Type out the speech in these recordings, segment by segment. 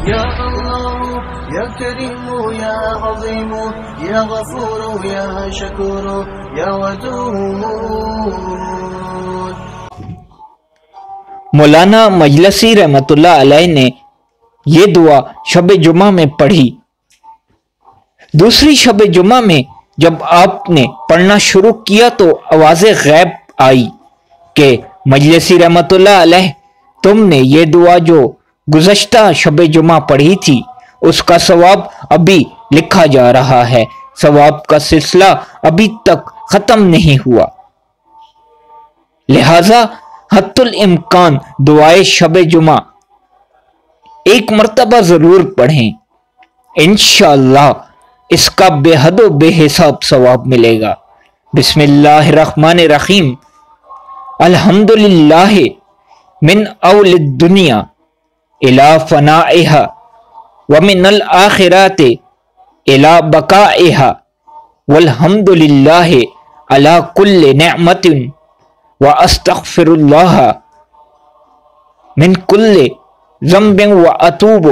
یا اللہ یا کریم یا عظیم یا غفور یا شکور یا ودود۔ مولانا مجلسی رحمۃ اللہ علیہ نے یہ دعا شب جمعہ میں پڑھی۔ دوسری شب جمعہ میں جب آپ نے پڑھنا شروع کیا تو آواز غیب آئی کہ مجلسی رحمۃ اللہ علیہ، تم نے یہ دعا جو گزشتہ شب جمعہ پڑھی تھی اس کا ثواب ابھی لکھا جا رہا ہے، ثواب کا سلسلہ ابھی تک ختم نہیں ہوا، لہذا حتی الامکان دعائے شب جمعہ ایک مرتبہ ضرور پڑھیں، انشاءاللہ اس کا بے حد و بے حساب ثواب ملے گا۔ بسم اللہ الرحمن الرحیم۔ الحمدللہ من اول الدنیا الی فنائها ومن الآخرات الی بقائها والحمدللہ علی کل نعمت واستغفر اللہ من کل ذنب واتوب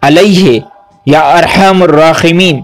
علیہ یا ارحم الراحمین۔